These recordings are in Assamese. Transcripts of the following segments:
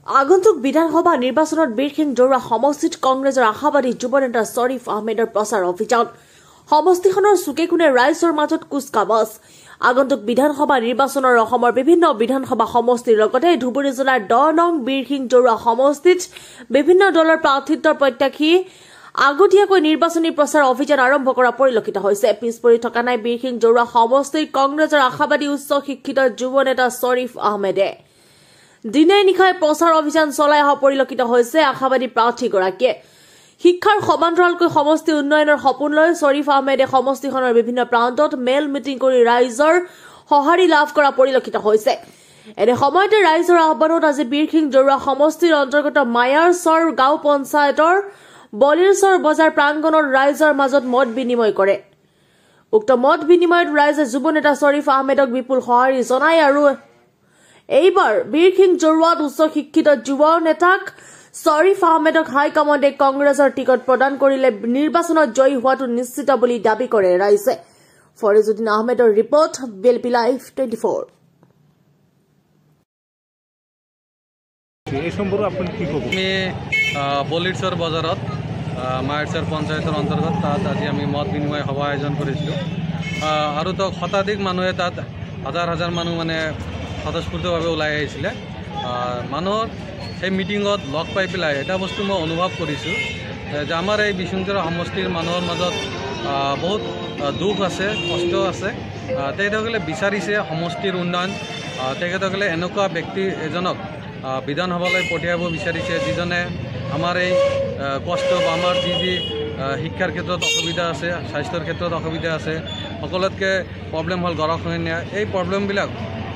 আগন্তুক বিধানসভা নিৰ্বাচনত বীৰসিং জৰুৱা সমষ্টিত কংগ্ৰেছৰ আশাবাদী যুৱ নেতা শ্বৰীফ আহমেদৰ প্ৰচাৰ অভিযান সমষ্টিখনৰ চুকে কোণে ৰাইজৰ মাজত কুচকাৱাজ আগন্তুক বিধানসভা নিৰ্বাচনৰ অসমৰ বিভিন্ন বিধানসভা সমষ্টিৰ লগতে ধুবুৰী জিলাৰ 10 নং বীৰসিং জৰুৱা সমষ্টিত বিভিন্ন দলৰ প্ৰাৰ্থিত্বৰ প্ৰত্যাশী আগতীয়াকৈ নিৰ্বাচনী প্ৰচাৰ অভিযান আৰম্ভ কৰা পৰিলক্ষিত হৈছে পিছপৰি থকা নাই বীৰসিং জৰুৱা সমষ্টিৰ কংগ্ৰেছৰ আশাবাদী উচ্চ শিক্ষিত যুৱ নেতা শ্বৰীফ আহমেদে দিনে নিশায় প্ৰচাৰ অভিযান চলাই অহা পৰিলক্ষিত হৈছে আশাবাদী প্ৰাৰ্থীগৰাকীয়ে শিক্ষাৰ সমান্তৰালকৈ সমষ্টি উন্নয়নৰ সপোন লৈ শ্বৰীফ আহমেদে সমষ্টিখনৰ বিভিন্ন প্ৰান্তত মেল মিটিং কৰি ৰাইজৰ সঁহাৰি লাভ কৰা পৰিলক্ষিত হৈছে এনে সময়তে ৰাইজৰ আহ্বানত আজি বীৰসিং জৰুৱা সমষ্টিৰ অন্তৰ্গত মায়াৰচৰ গাঁও পঞ্চায়তৰ বলিৰচৰ বজাৰ প্ৰাংগণত ৰাইজৰ মাজত মত বিনিময় কৰে উক্ত মত বিনিময়ত ৰাইজে যুৱ নেতা শ্বৰীফ আহমেদক বিপুল সঁহাৰি জনায় আৰু এইবাৰ বীৰসিং জৰুৱাত উচ্চ শিক্ষিত যুৱ নেতাক শ্বৰীফ আহমেদক হাইকমাণ্ডে কংগ্ৰেছৰ টিকট প্ৰদান কৰিলে নিৰ্বাচনত জয়ী হোৱাটো নিশ্চিত বুলি দাবী কৰে ৰাইজে ফৰিজুদ্দিন আহমেদৰ ৰিপৰ্ট বিএলপি লাইভ 24 এই সম্পৰ্কে আপুনি কি ক'ব আমি বলিৰচৰ বজাৰত মায়াৰচৰ পঞ্চায়তৰ অন্তৰ্গত তাত আজি আমি মত বিনিময় সভা আয়োজন কৰিছিলোঁ আৰু তো শতাধিক মানুহে তাত হাজাৰ হাজাৰ মানুহ মানে স্বতঃস্ফূৰ্তভাৱে ওলাই আহিছিলে মানুহৰ সেই মিটিঙত লগ পাই পেলাই এটা বস্তু মই অনুভৱ কৰিছোঁ যে আমাৰ এই বিষ্ণুজোৰা সমষ্টিৰ মানুহৰ মাজত বহুত দুখ আছে কষ্ট আছে তেখেতসকলে বিচাৰিছে সমষ্টিৰ উন্নয়ন তেখেতসকলে এনেকুৱা ব্যক্তি এজনক বিধানসভালৈ পঠিয়াব বিচাৰিছে যিজনে আমাৰ এই কষ্ট বা আমাৰ যি শিক্ষাৰ ক্ষেত্ৰত অসুবিধা আছে স্বাস্থ্যৰ ক্ষেত্ৰত অসুবিধা আছে সকলোতকৈ প্ৰব্লেম হ'ল গৰাখহনীয়া এই প্ৰব্লেমবিলাক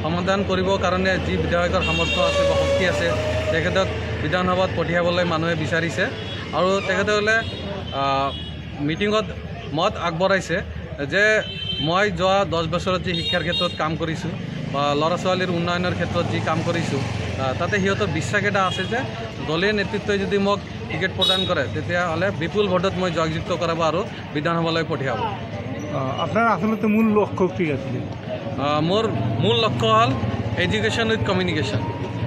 সমাধান কৰিবৰ কাৰণে যি বিধায়কৰ সামৰ্থ্য আছে বা শক্তি আছে তেখেতক বিধানসভাত পঠিয়াবলৈ মানুহে বিচাৰিছে আৰু তেখেতসকলে মিটিঙত মত আগবঢ়াইছে যে মই যোৱা 10 বছৰত যি শিক্ষাৰ ক্ষেত্ৰত কাম কৰিছোঁ বা ল'ৰা ছোৱালীৰ উন্নয়নৰ ক্ষেত্ৰত যি কাম কৰিছোঁ তাতে সিহঁতৰ বিশ্বাস এটা আছে যে দলীয় নেতৃত্বই যদি মোক টিকেট প্ৰদান কৰে তেতিয়াহ'লে বিপুল ভোটত মই জয়যুক্ত কৰাব আৰু বিধানসভালৈ পঠিয়াব আপোনাৰ আচলতে মূল লক্ষ্য কি আছিল মোৰ মূল লক্ষ্য হ'ল এডুকেশ্যন উইথ কমিউনিকেশ্যন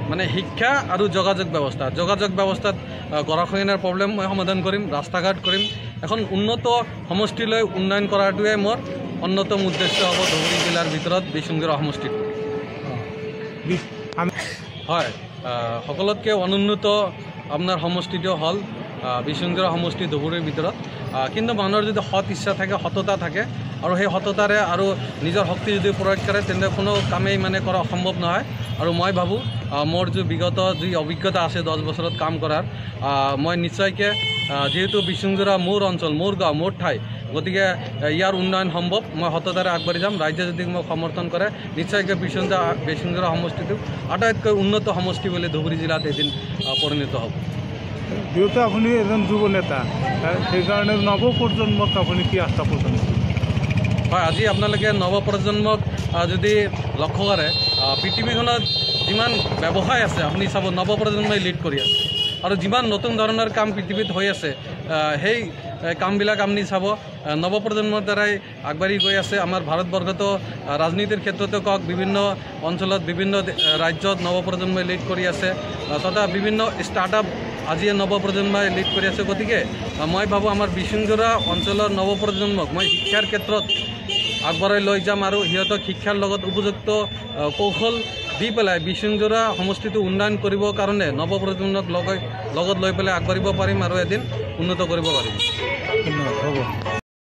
মানে শিক্ষা আৰু যোগাযোগ ব্যৱস্থাত গৰাখহনীয়াৰ প্ৰব্লেম মই সমাধান কৰিম ৰাস্তা ঘাট কৰিম এখন উন্নত সমষ্টিলৈ উন্নয়ন কৰাটোৱে মোৰ অন্যতম উদ্দেশ্য হ'ব ধুবুৰী জিলাৰ ভিতৰত বীৰসিং জৰুৱা সমষ্টিত হয় সকলোতকৈ অনুন্নত আপোনাৰ সমষ্টিটো হ'ল বীৰসিং জৰুৱা সমষ্টি ধুবুৰীৰ ভিতৰত কিন্তু মানুহৰ যদি সৎ ইচ্ছা থাকে সততা থাকে আৰু সেই সততাৰে আৰু নিজৰ শক্তি যদি প্ৰয়োগ কৰে তেন্তে কোনো কামেই মানে কৰা সম্ভৱ নহয় আৰু মই ভাবোঁ মোৰ বিগত যি অভিজ্ঞতা আছে 10 বছৰত কাম কৰাৰ মই নিশ্চয়কৈ যেহেতু বীৰসিং জৰুৱা মোৰ অঞ্চল মোৰ গাঁও মোৰ ঠাই গতিকে ইয়াৰ উন্নয়ন সম্ভৱ মই সততাৰে আগবাঢ়ি যাম ৰাইজে যদি মোক সমৰ্থন কৰে নিশ্চয়কৈ বীৰসিং জৰুৱা সমষ্টিটো আটাইতকৈ উন্নত সমষ্টি বুলি ধুবুৰী জিলাত এদিন পৰিণত হ'ব যিহেতু আপুনি এজন যুৱ নেতা সেইকাৰণে নৱপ্ৰজন্মক আপুনি কি আস্থা প্ৰদান হয় আজি আপোনালোকে নৱপ্ৰজন্মক যদি লক্ষ্য কৰে পৃথিৱীখনত যিমান ব্যৱসায় আছে আপুনি চাব নৱপ্ৰজন্মই লিড কৰি আছে আৰু যিমান নতুন ধৰণৰ কাম পৃথিৱীত হৈ আছে সেই কামবিলাক আপুনি চাব নৱপ্ৰজন্মৰ দ্বাৰাই আগবাঢ়ি গৈ আছে আমাৰ ভাৰতবৰ্ষতো ৰাজনীতিৰ ক্ষেত্ৰতে কওক বিভিন্ন অঞ্চলত বিভিন্ন ৰাজ্যত নৱপ্ৰজন্মই লিড কৰি আছে তথা বিভিন্ন ষ্টাৰ্টআপ আজিয়ে নৱপ্ৰজন্মই লিড কৰি আছে গতিকে মই ভাবোঁ আমাৰ বীৰসিং জৰুৱা অঞ্চলৰ নৱপ্ৰজন্মক মই শিক্ষাৰ ক্ষেত্ৰত আগবঢ়াই লৈ যাম আৰু সিহঁতক শিক্ষাৰ লগত উপযুক্ত কৌশল দি পেলাই বীৰসিং জৰুৱা সমষ্টিটো উন্নয়ন কৰিবৰ কাৰণে নৱপ্ৰজন্মক লগত লৈ পেলাই আগবাঢ়িব পাৰিম আৰু এদিন উন্নত কৰিব পাৰিম ধন্যবাদ হ'ব